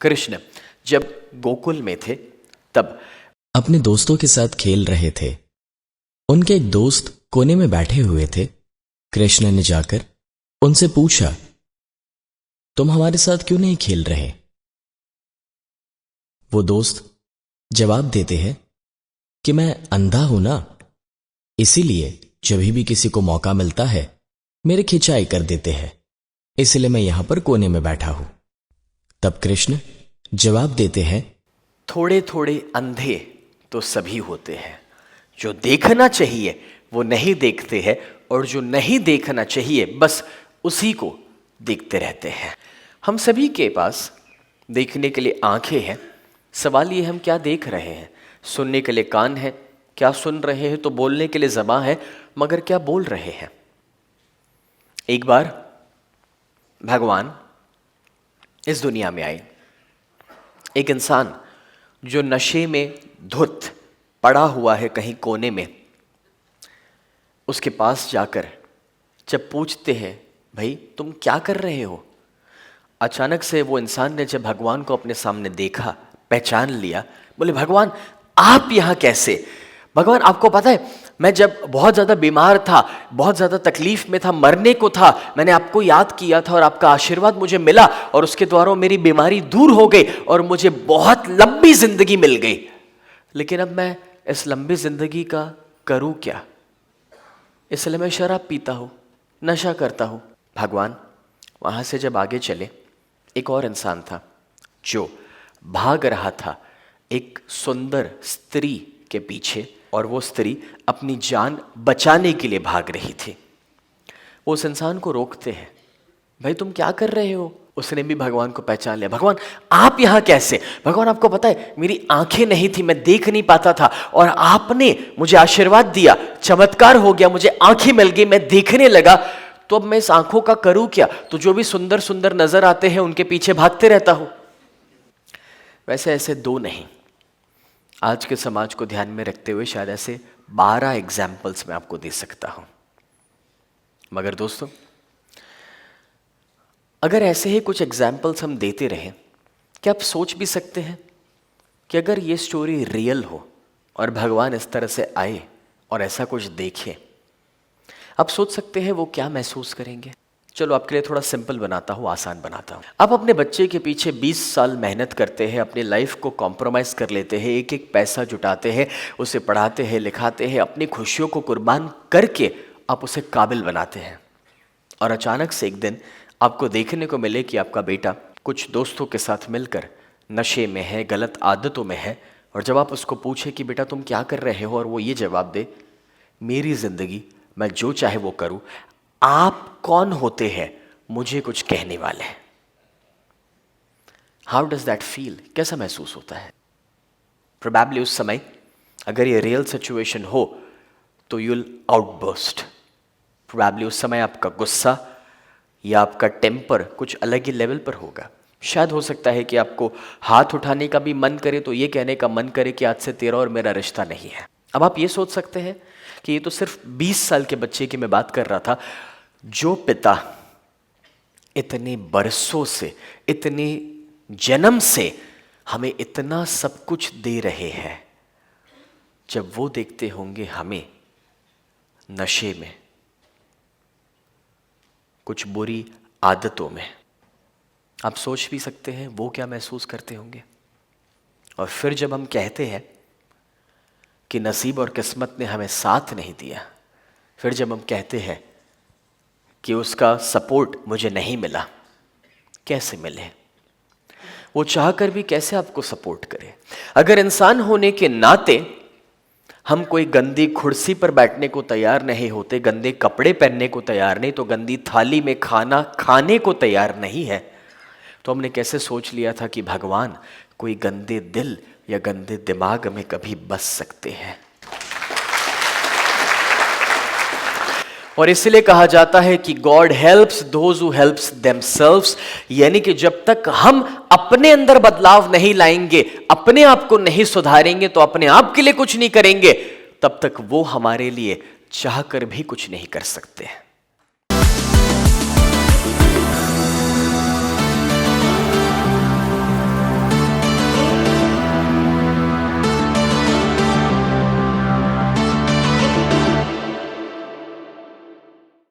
कृष्ण जब गोकुल में थे तब अपने दोस्तों के साथ खेल रहे थे। उनके एक दोस्त कोने में बैठे हुए थे। कृष्ण ने जाकर उनसे पूछा, तुम हमारे साथ क्यों नहीं खेल रहे? वो दोस्त जवाब देते हैं कि मैं अंधा हूं ना, इसीलिए जब भी किसी को मौका मिलता है मेरे खिंचाई कर देते हैं, इसलिए मैं यहां पर कोने में बैठा हूं। तब कृष्ण जवाब देते हैं, थोड़े थोड़े अंधे तो सभी होते हैं, जो देखना चाहिए वो नहीं देखते हैं और जो नहीं देखना चाहिए बस उसी को देखते रहते हैं। हम सभी के पास देखने के लिए आंखें हैं, सवाल ये हम क्या देख रहे हैं। सुनने के लिए कान है, क्या सुन रहे हैं। तो बोलने के लिए ज़बान है, मगर क्या बोल रहे हैं। एक बार भगवान इस दुनिया में आए। एक इंसान जो नशे में धुत पड़ा हुआ है कहीं कोने में, उसके पास जाकर जब पूछते हैं, भाई तुम क्या कर रहे हो? अचानक से वो इंसान ने जब भगवान को अपने सामने देखा, पहचान लिया, बोले भगवान आप यहाँ कैसे? भगवान आपको पता है, मैं जब बहुत ज़्यादा बीमार था, बहुत ज़्यादा तकलीफ में था, मरने को था, मैंने आपको याद किया था और आपका आशीर्वाद मुझे मिला और उसके द्वारा मेरी बीमारी दूर हो गई और मुझे बहुत लंबी जिंदगी मिल गई। लेकिन अब मैं इस लंबी जिंदगी का करूँ क्या? इसलिए मैं शराब पीता हूँ, नशा करता हूँ। भगवान वहाँ से जब आगे चले, एक और इंसान था जो भाग रहा था एक सुंदर स्त्री के पीछे, और वो स्त्री अपनी जान बचाने के लिए भाग रही थी। वो उस इंसान को रोकते हैं, भाई तुम क्या कर रहे हो? उसने भी भगवान को पहचान लिया। भगवान आप यहाँ कैसे? भगवान आपको पता है मेरी आंखें नहीं थी, मैं देख नहीं पाता था और आपने मुझे आशीर्वाद दिया, चमत्कार हो गया, मुझे आंखें मिल गई, मैं देखने लगा। तो अब मैं इस आंखों का करूँ क्या? तो जो भी सुंदर सुंदर नजर आते हैं उनके पीछे भागते रहता हूँ। वैसे ऐसे दो नहीं, आज के समाज को ध्यान में रखते हुए शायद ऐसे 12 एग्जाम्पल्स मैं आपको दे सकता हूं। मगर दोस्तों, अगर ऐसे ही कुछ एग्जाम्पल्स हम देते रहें, क्या आप सोच भी सकते हैं कि अगर ये स्टोरी रियल हो और भगवान इस तरह से आए और ऐसा कुछ देखे, आप सोच सकते हैं वो क्या महसूस करेंगे? चलो आपके लिए थोड़ा सिंपल बनाता हूँ, आसान बनाता हूँ। आप अपने बच्चे के पीछे 20 साल मेहनत करते हैं, अपनी लाइफ को कॉम्प्रोमाइज़ कर लेते हैं, एक एक पैसा जुटाते हैं, उसे पढ़ाते हैं, लिखाते हैं, अपनी खुशियों को कुर्बान करके आप उसे काबिल बनाते हैं। और अचानक से एक दिन आपको देखने को मिले कि आपका बेटा कुछ दोस्तों के साथ मिलकर नशे में है, गलत आदतों में है। और जब आप उसको पूछे कि बेटा तुम क्या कर रहे हो, और वो ये जवाब दे, मेरी ज़िंदगी, मैं जो चाहे वो करूँ, आप कौन होते हैं मुझे कुछ कहने वाले हैं। How does that feel? कैसा महसूस होता है? प्रोबेबली उस समय अगर ये रियल सिचुएशन हो तो यू विल आउटबर्स्ट। प्रोबेबली उस समय आपका गुस्सा या आपका टेम्पर कुछ अलग ही लेवल पर होगा। शायद हो सकता है कि आपको हाथ उठाने का भी मन करे तो ये कहने का मन करे कि आज से तेरा और मेरा रिश्ता नहीं है। अब आप ये सोच सकते हैं कि ये तो सिर्फ 20 साल के बच्चे की मैं बात कर रहा था, जो पिता इतने बरसों से, इतने जन्म से हमें इतना सब कुछ दे रहे हैं, जब वो देखते होंगे हमें नशे में, कुछ बुरी आदतों में, आप सोच भी सकते हैं वो क्या महसूस करते होंगे। और फिर जब हम कहते हैं कि नसीब और किस्मत ने हमें साथ नहीं दिया, फिर जब हम कहते हैं कि उसका सपोर्ट मुझे नहीं मिला, कैसे मिले? वो चाहकर भी कैसे आपको सपोर्ट करे? अगर इंसान होने के नाते हम कोई गंदी कुर्सी पर बैठने को तैयार नहीं होते, गंदे कपड़े पहनने को तैयार नहीं, तो गंदी थाली में खाना खाने को तैयार नहीं है, तो हमने कैसे सोच लिया था कि भगवान कोई गंदे दिल या गंदे दिमाग में कभी बस सकते हैं? और इसलिए कहा जाता है कि God helps those who helps themselves, यानी कि जब तक हम अपने अंदर बदलाव नहीं लाएंगे, अपने आप को नहीं सुधारेंगे, तो अपने आप के लिए कुछ नहीं करेंगे, तब तक वो हमारे लिए चाहकर भी कुछ नहीं कर सकते हैं।